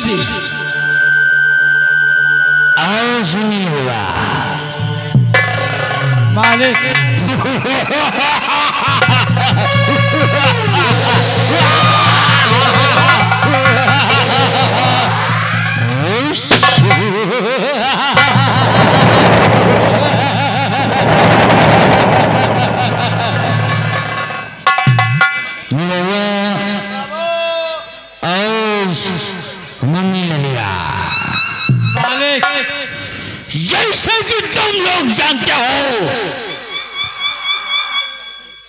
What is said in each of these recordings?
बाबूजी। आओ सुनिएगा मालिक। मम्मी ललिया, मालिक जैसे कि तुम लोग जानते हो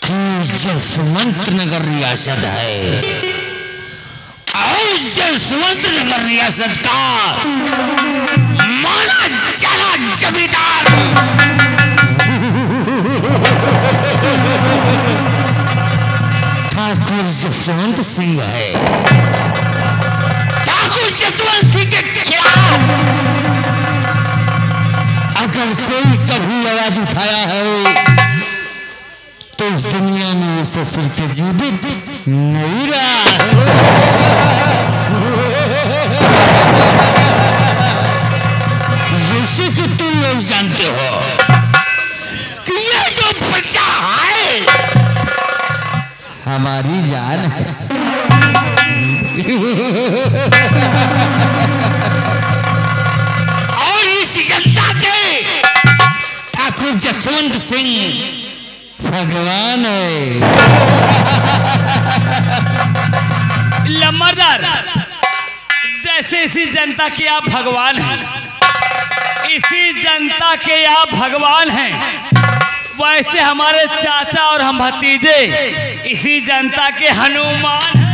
कि जसवंत नगर रियासत है और जसवंत नगर रियासत का माना चला जमींदार ठाकुर जसवंत सिंह है। ठाकुर जसवंत सिंह के खिलाफ अगर कोई कभी आवाज उठाया है तो इस दुनिया में ये ससुर के जीवित नहीं रहा। जैसे कि तुम लोग जानते हो कि ये जो प्रजा है हमारी जान है। और इस जनता के ठाकुर जसवंत सिंह भगवान है। लम्बादार, जैसे इसी जनता के आप भगवान हैं, इसी जनता के आप भगवान हैं, वैसे हमारे चाचा और हम भतीजे इसी जनता के हनुमान हैं।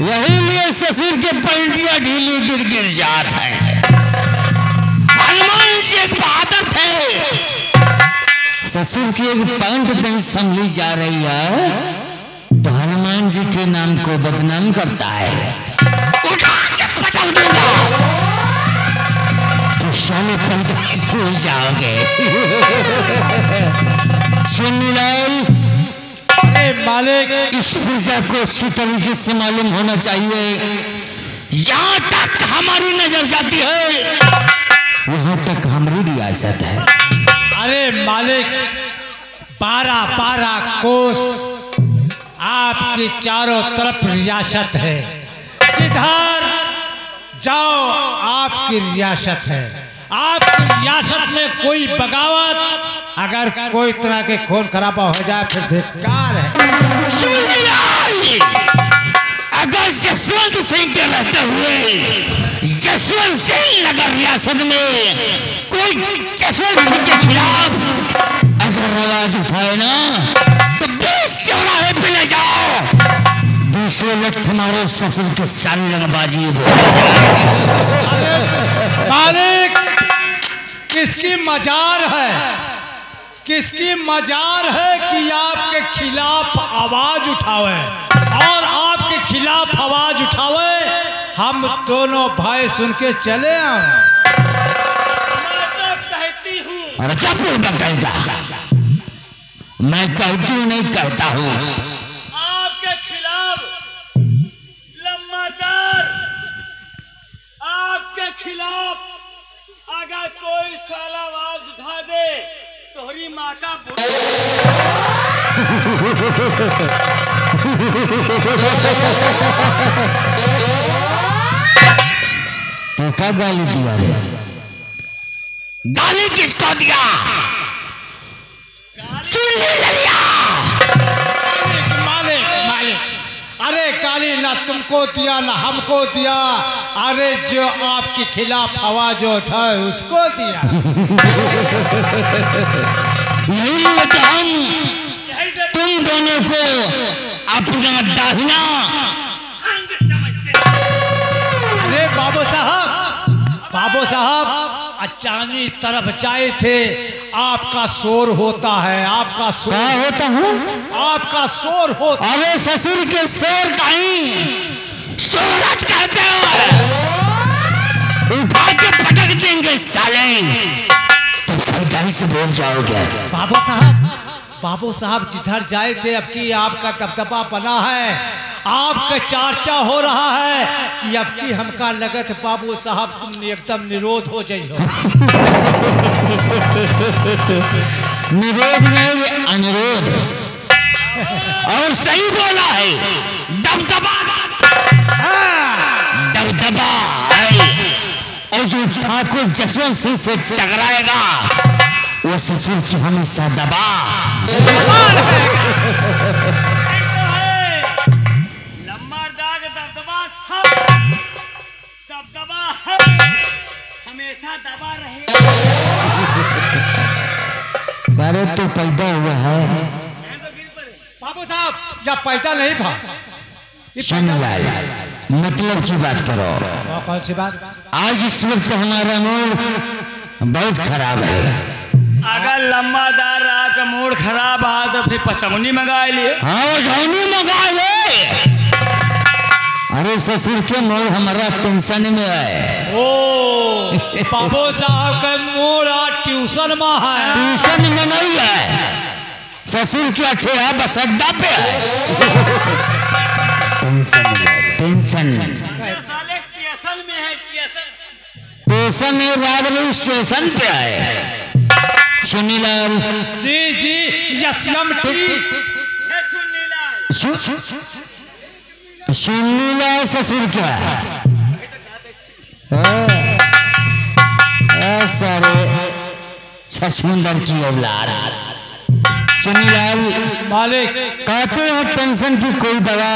यही लिए ससुर के पंडिया ढीली गिर गिर जात है। हनुमान जी एक बहादुर थे। ससुर की एक पैंट नहीं संभली जा रही है तो हनुमान जी के नाम को बदनाम करता है। उठा के पटक दूंगा तो शाले पैंट भूल जाओगे। सुनीलाल, मालिक इस पूजा को अच्छी तरीके से मालूम होना चाहिए। जहाँ तक हमारी नजर जाती है वहाँ तक हमारी रियासत है। अरे मालिक, 12 कोस आपकी चारों तरफ रियासत है, जिधर जाओ आपकी रियासत है। आपकी रियासत में कोई बगावत, अगर कोई तरह के खून खराबा हो जाए फिर धिक्कार है। अगर जसवंत सिंह के रहते हुए जसवंत सिंह नगर रियासत में कोई जसवंत सिंह के खिलाफ अगर आवाज उठाए ना तो 20 चौराहे पे ले जाओ। 20 लठ हमारे ससुर के सारी रंगबाजी बोल जाए। मालिक, किसकी मजार है, किसकी मजार है कि आपके खिलाफ आवाज उठावे और आपके खिलाफ आवाज उठावे हम दोनों भाई सुन के चले आए। मैं कहती हूँ, अरे चुप कहेगा, मैं कहती हूँ नहीं कहता हूँ। आपके खिलाफ लम्बादार, आपके खिलाफ अगर कोई साला आवाज उठा दे तोहरी माँ का तो क्या गाली दिया रे? गाली किसको दिया? चुन्नी ललिया। मालिक मालिक, अरे गाली ना तुमको दिया ना हमको दिया, अरे जो आपके खिलाफ आवाज उठाए उसको दिया। यही है कि हम तुम दोनों को अपना दाहिना अंग समझते हैं। अरे बाबू साहब अचानक तरफ जाए थे, आपका शोर होता है, आपका शोर क्या होता हूँ? आपका शोर होता। अरे ससुर के शोर कहीं शोहरत कहते हो, उठा के पटक देंगे साले, तो पैदाई से बोल जाओगे। बाबू साहब बाबू साहब जिधर जाए थे अब की आपका दबदबा बना है, आपका चर्चा हो रहा है कि अब की हमका लगत बाबू साहब तुम एकदम निरोध हो जाइए। निरोध नहीं, अनुरोध। और सही बोला है, दबदबा दबदबा है। और जो ठाकुर जसवंत सिंह से टकराएगा वो ससुर की हमेशा दबा। लम्बादार दबदबा था, दबदबा हमेशा दबा रहेगा। अरे तू पैदा हुआ है बाबू साहब, या पैदा नहीं था। शनिलाल, मतलब की बात करो। कौन सी बात? आज इस वक्त हमारा मूड बहुत खराब है। अगर लम्बादार रहा का मूड खराब आ तो फिर पचमनी मंगा लिए। हाँ, झौनी मंगा ले। अरे ससुर के मूड हमारा टेंशन में है। ओ बाबू साहब का मूड ट्यूशन में है। ट्यूशन में नहीं है, ससुर क्या ठेहा बस अड्डा पे है। टेंशन टेंशन साले स्टेशन में है, स्टेशन में राजगढ़ स्टेशन पे है। सुनीलाल जी जी यशम टी सुनीलाल ससुर क्या सारे छछुंदर की औलाद। सुनीलाल मालिक कहते हैं टेंशन की कोई दवा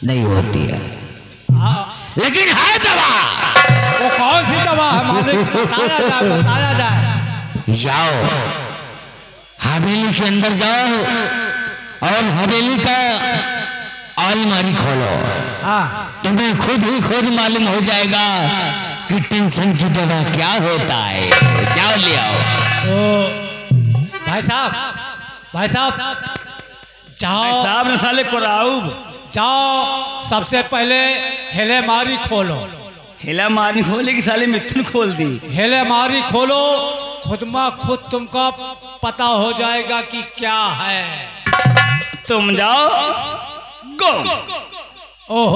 नहीं होती है, लेकिन है दवा। वो कौन सी दवा है मालिक? बताया जाए, बताया जाए। जाओ हवेली के अंदर जाओ और हवेली का अलमारी खोलो। हाँ, तुम्हें खुद ही खुद मालूम हो जाएगा कि टेंशन की दवा क्या होता है। जाओ ले आओ। भाई साहब, भाई साहब जाओ। साहब ने साले कोराऊब जाओ, सबसे पहले हेलेमारी खोलो। हिला मारनी खोले कि साले मिथुन खोल दी। हेलेमारी खोलो, खुद में खुद तुमको पता हो जाएगा कि क्या है। तुम जाओ गो। ओह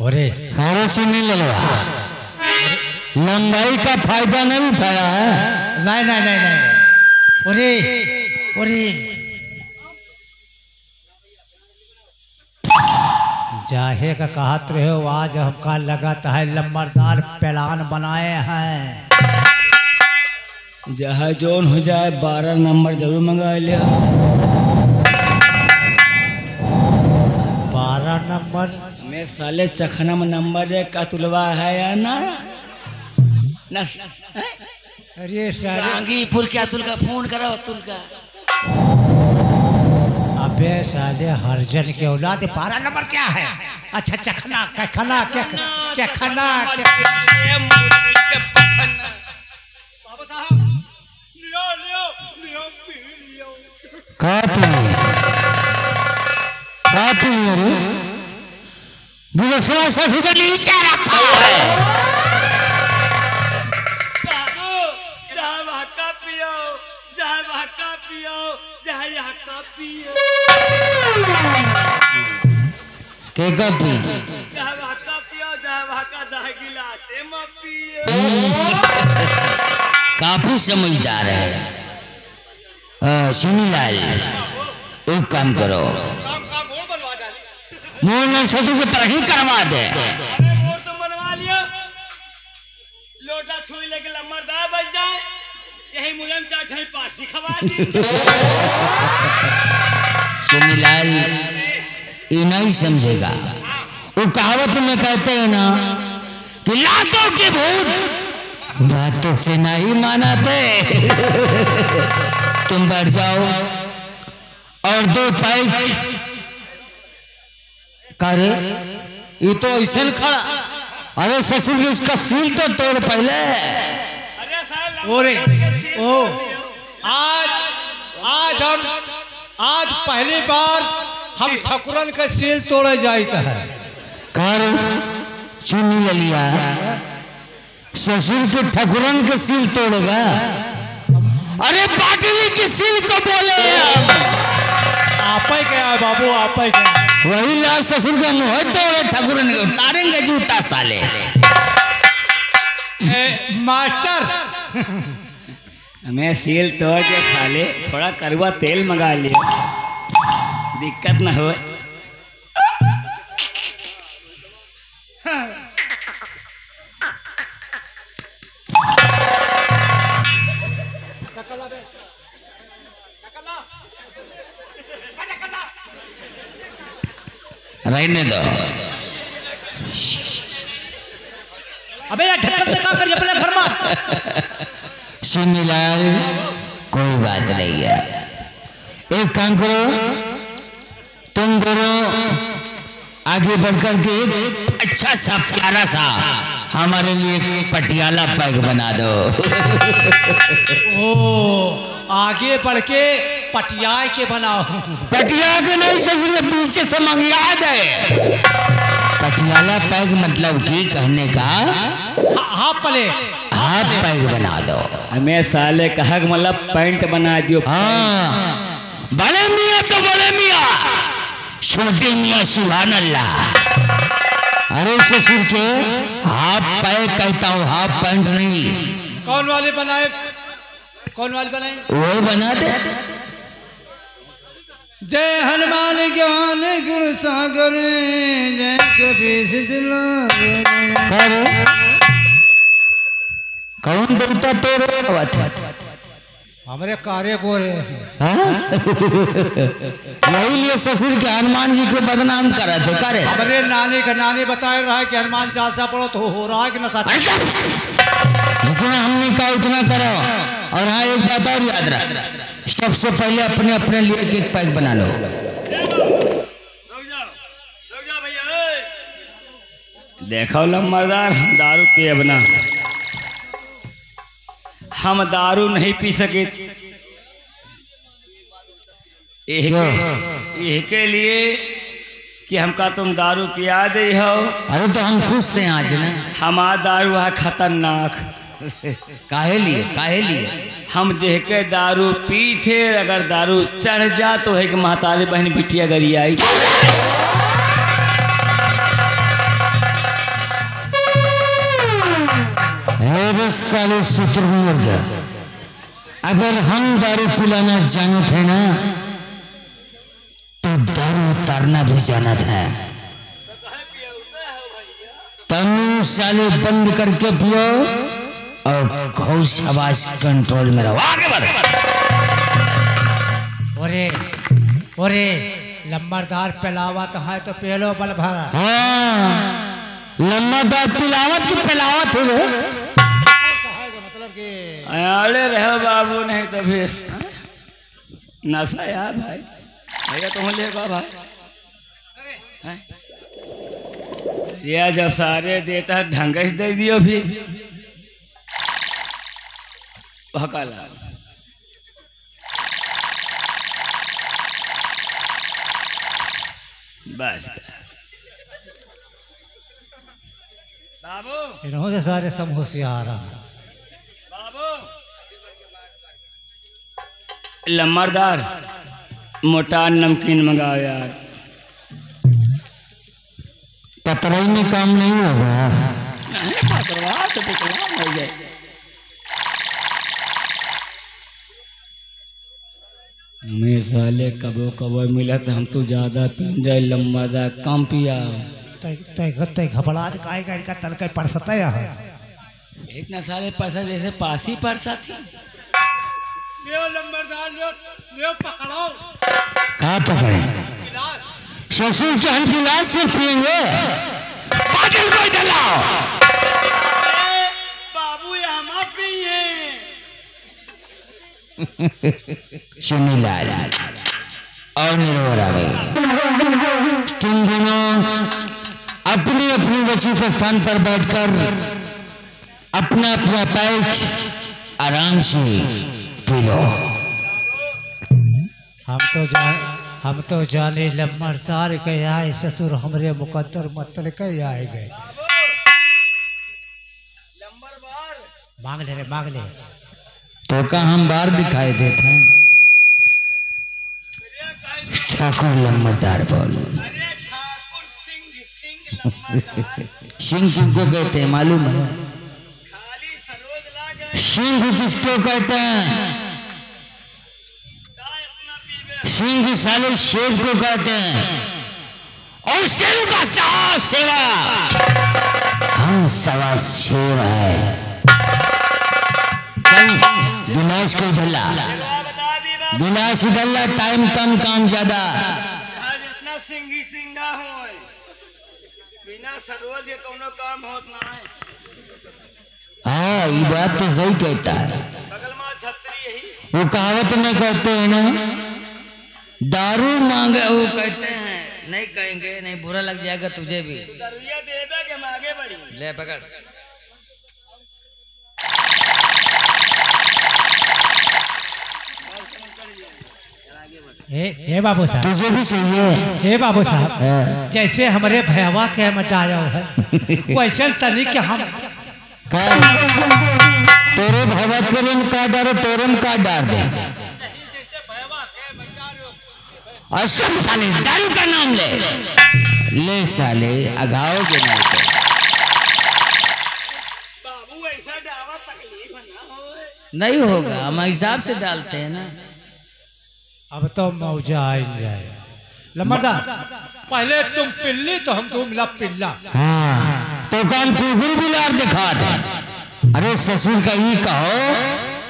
अरे खाना से नहीं लगवा, लंबाई का फायदा नहीं उठाया है। नहीं नहीं नहीं नहीं। अरे अरे जाहे का कहत रहे हो, आज हमका लगता है लंबरदार प्लान बनाए हैं। जहाँ जोन हो जाए 12 नंबर जरूर मंगा लिया। 12 नंबर मैं साले चखना में नंबर 1 का तुलवा है या ना न? अरे सारे सांगीपुर के अतुल का फोन करो, अतुल का। अबे साले हरजन के औलाद 12 नंबर क्या है? अच्छा चखना कखना क्या क्या खाना रखा है। जहाँ वहाँ का पियो, जहाँ वहाँ का पियो, जहाँ यहाँ का पियो। के कपी जहाँ वहाँ का पियो, जहाँ वहाँ का जहाँ गिलासे में पियो। काफी समझदार है। सुनीलाल, एक काम करो, मोहन सतु की तरह ही करवा दे। मोर तो बनवा लिया, लोटा छुई लेके लम्बरदार बच जाए, यही मुलन चाचा ही पासी खवा दी। सुनीलाल ये नहीं समझेगा। वो कहावत में कहते हैं ना कि लातों के भूत बातों से नहीं मानाते। तुम बैठ जाओ और 2 पैक कर। ये तो ऐसे खड़ा। अरे ससुर जी उसका सील तो तोड़ पहले। ओरे ओ आज आज पहली बार हम ठकुरन का सील तोड़े जाता है। कर चुनी ले लिया, ससुर के ठकुरन के सील तोड़ेगा? अरे बाटली की सील को बोले आप ही क्या है बाबू, आप ही क्या? वही लाल ससुर का मुंह तोड़े ठकुरन के उतारेंगे जूता साले। मास्टर हमें सील तोड़ के साले थोड़ा कड़वा तेल मंगा लिया, दिक्कत ना हो। रहने दो। अबे यार ढक्कन से क्या करिए अपने घर में? सुनीलाल कोई बात नहीं है, एक काम करो, तुम दोनों आगे बढ़कर के एक अच्छा सा प्यारा सा हमारे लिए पटियाला पैक बना दो। ओ आगे बढ़ के पटिया के बनाओ। पटिया के नहीं ससुर के पीछे से मंगिया दे। पटियाला पैक मतलब की कहने का हाफ प्लेट, हाफ पैक बना दो। हमें साले कहा कि मतलब पैंट बना दियो। हाँ बड़े मियाँ तो बड़े मियाँ, छोटे मियाँ सुभान अल्लाह। अरे ससुर के हाफ पैक कहता हूँ, हाफ पैंट नहीं। कौन वाले बनाए, कौन वाले बनाए? वो बना दे। जय हनुमान ज्ञान गुण सागर, जय कबीर कर कौन बोलता तेरे? हमारे कार्य को रे। वही लिए ससुर के हनुमान जी को बदनाम करा थे करे। हमारे नानी का नानी बताया रहा है कि हनुमान चालीसा पढ़ो तो हो रहा है कि नशा। जितना हमने कहा उतना करो। और हाँ एक बात और याद रख, सबसे पहले अपने अपने लिए एक पैक बना लो। देखो लम्बादार, हम दारू पिए बना, हम दारू नहीं पी सके। के लिए कि हमका तुम दारू पिया दे हो। अरे तो हम खुश हैं आज ना। हमारा दारू है खतरनाक। काहे लिए, काहे लिए? हम जेके दारू पी थे, अगर दारू चढ़ जा तो एक महतारी बहन बिटिया गरी आई। साले शुतुरमुर्ग, अगर हम दारू पिलाना जानत है ना तो दारू उतारना भी जानत है। तनु साले बंद करके पियो और घोष आवाज कंट्रोल में रहो। आगे बढ़। ओरे ओरे लंबरदार पिलावत है तो पेलो बल भरा। हाँ लंबरदार पिलावत की पिलावत है। अरे रहो बाबू, नहीं तो फिर नशा यार भाई भैया तुम लेगा भाई। ये जो सारे देता है ढंग से दे दियो फिर भकाला। बस बाबू इन्हों से सारे सब होशियार हैं। लम्बरदार मोटा नमकीन मंगाओ यार। पतरई में काम नहीं होगा। पतरवा तो पिछला हो जाए। हमें साले कबो कबो मिला तो हम तो ज्यादा पी जाए, लम्बरदार कम पिया। तय घबरा काय काय का तलका पड़ सकता है। इतना सारे पैसा जैसे पास ही पड़ता थी। लंबरदार ले पकड़ो। कहाँ पकड़े? ससुर के हम गिलास से पिएंगे। पागल को जलाओ। बाबू यहाँ पिए। सुनीलाल और निरोरा भाई, तुम दोनों अपनी अपनी उचित स्थान पर बैठकर अपना अपना पैक आराम से पी लो। हम तो जाने लम्बरदार के आए ससुर हमरे मुकद्दर मतल के आए गए। मांग ले रे मांग ले। तो का हम बार दिखाई देते हैं। ठाकुर लम्बरदार बोल। सिंह किसको कहते हैं मालूम है? सिंह किसको कहते हैं? सिंह साले शेर को कहते हैं और शेर का सवा सेवा। हम सवा शेर है। चल गिलास को धल्ला, गिलास धल्ला, टाइम कम काम ज्यादा। इतना सिंगी सिंगा हो बिना सरोज ये कोनो काम होत ना है। हाँ ये बात तो सही कहता है। बगल में छतरी यही वो कहावत में कहते हैं ना, दारू मांगे वो कहते हैं नहीं कहेंगे नहीं बुरा लग जाएगा तुझे भी। दरुया दे दे के हम आगे बढ़ी। ले पकड़। हे बाबू साहब तुझे भी चाहिए। हे बाबू साहब जैसे हमारे भैया के मटाया है वैसे तनिक के हम तेरे भैया के रूम का डर तेरे में का डर दे। और सब साले दारू का नाम ले साले अघाओ के नाम पे। बाबू ऐसा डावा तकलीफ ना हो। नहीं होगा हम हिसाब से डालते हैं ना। अब तो मौजा आ जाए। लम्बरदार पहले तुम पिल्ली तो हम तुम ला पिल्ला। हाँ तो कान कुकुर बुलार दिखा दे। अरे ससुर का ये कहो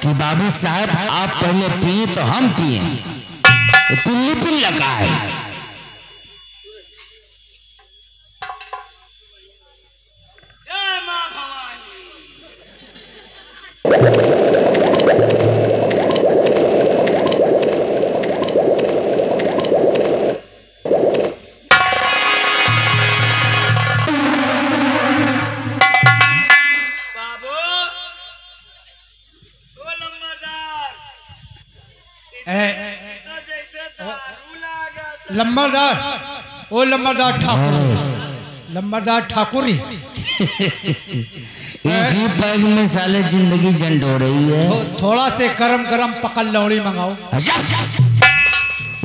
कि बाबू साहब आप पहले पिए तो हम पिए। पिल्ली पिल्ला का है। जय मां भवानी। बाबू ओ लम्बरदार लम्बरदार ओ लम्बरदार ठाकुर ठाकुर एक ही पैग में साले जिंदगी झंड हो रही है। थोड़ा से गरम गरम पकड़ लौड़ी मंगाओ।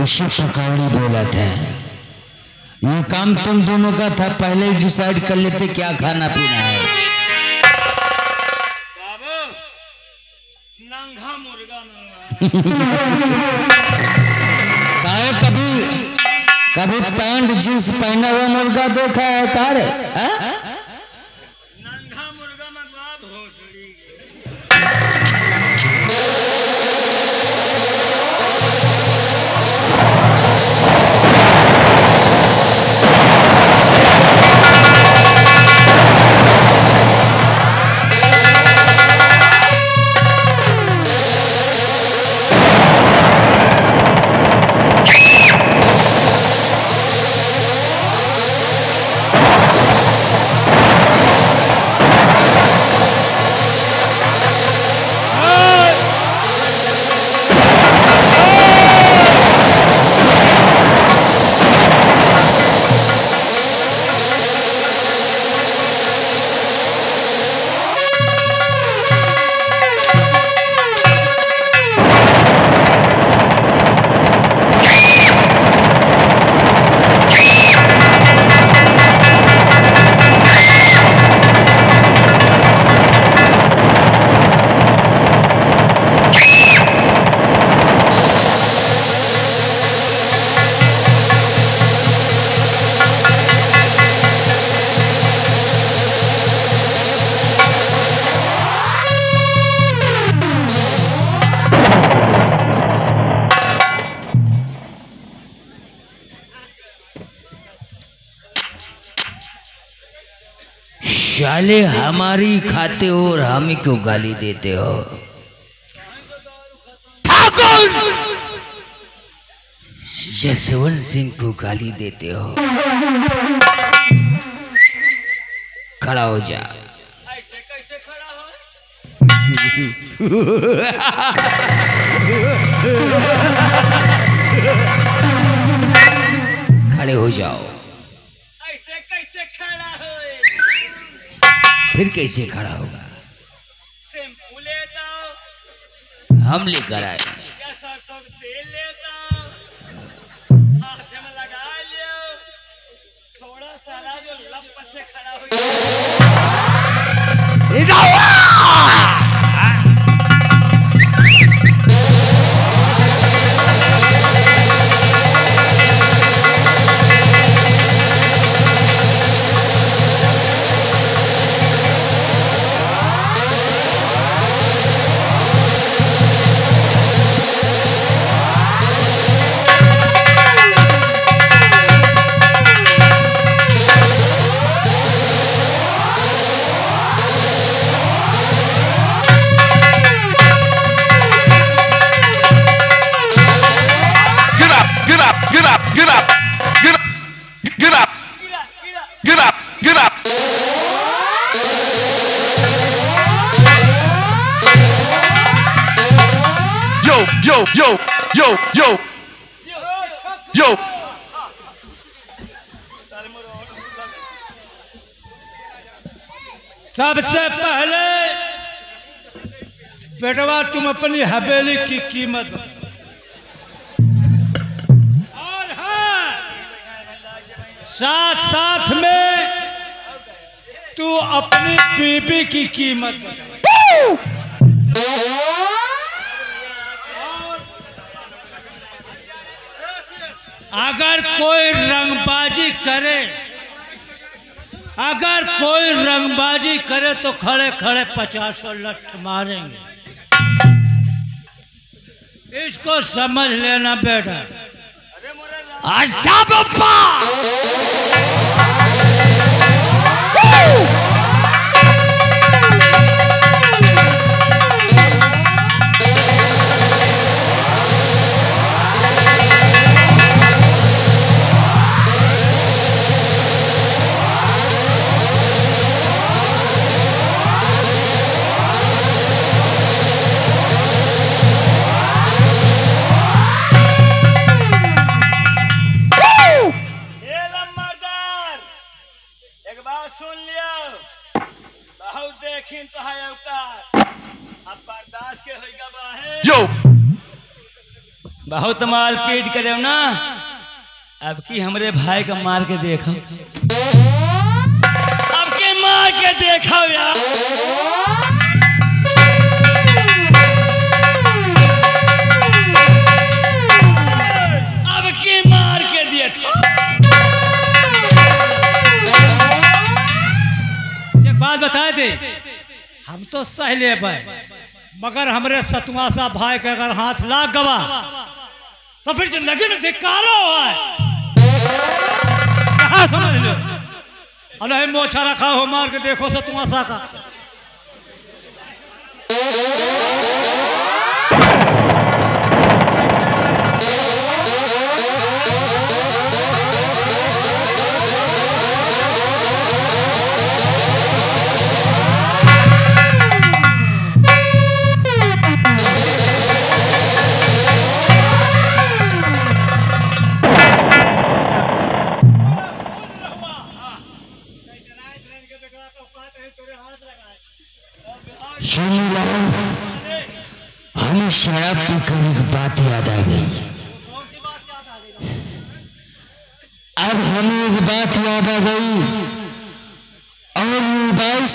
उसे पकौड़ी बोला था। ये काम तुम दोनों का था, पहले ही डिसाइड कर लेते क्या खाना पीना है। बाबू नंगा मुर्गा काहे कभी पैंट जींस पहना हुआ मुर्गा देखा है का रे? नंगा मुर्गा मंगवा भोसड़ी। साले हमारी खाते हो और हम ही क्यों गाली देते हो? ठाकुर जसवंत सिंह को गाली देते हो। खड़ा हो जा। ऐसे कैसे खड़ा हो? खड़े हो जाओ। ऐसे कैसे खड़ा होए? फिर कैसे खड़ा होगा? शैम्पू ले जाओ हम लेकर आए। या सरसों का तेल ले जाओ, हाथ में लगा लियो, थोड़ा सारा जो लप से खड़ा हो सबसे पहले बेटवा तुम अपनी हवेली की कीमत और हाँ साथ साथ में तू अपनी बीबी की कीमत अगर कोई रंगबाजी करे तो खड़े खड़े 50 लठ मारेंगे। इसको समझ लेना बेटा। अच्छा पप्पा। सुन लियो, बहुत देखिन तो है अवतार, अब बर्दाश्त के होइगा बाहे। Yo, बहुत मार पीट करे ना, अब की हमरे भाई का मार के देखो, अब के मार के देखो यार। अब की मार के देखो। बात बताए थे, हम तो सह ले मगर हमरे सतुआसा भाई के अगर हाथ लाग गवा तो फिर जिंदगी में धिक्कारो है। कहाँ समझ लो, अरे मोछा रखा हो मार के देखो सतुआसा का। हमें शराब पीकर एक बात याद आ गई। अब हमें एक बात याद आ गई और ये बात,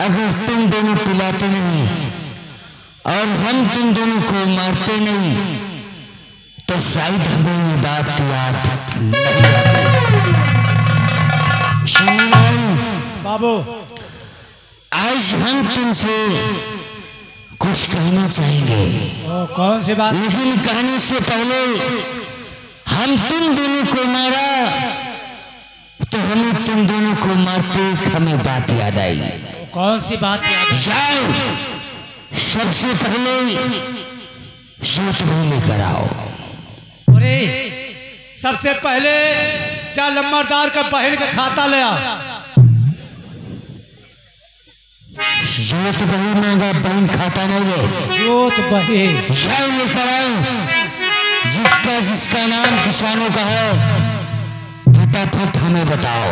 अगर तुम दोनों पिलाते नहीं और हम तुम दोनों को मारते नहीं तो शायद हमें ये बात याद नहीं आती। बाबू, आज हम तुमसे कुछ कहना चाहेंगे। ओ, कौन सी बात? लेकिन कहने से पहले हम तुम दोनों को मारा तो हमें तुम दोनों को मारते हमें बात याद आई। कौन सी बात याद? जाओ सबसे पहले सूत भी लेकर आओ। अरे सबसे पहले जा लम्बरदार का बहन का खाता ले आओ। जोत बही मांगा, बहन खाता नहीं है। जोत बही जाओ लेकर आओ। जिसका जिसका नाम किसानों का है फटाफट हमें बताओ।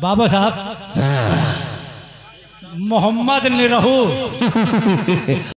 बाबा साहब, मोहम्मद निरहू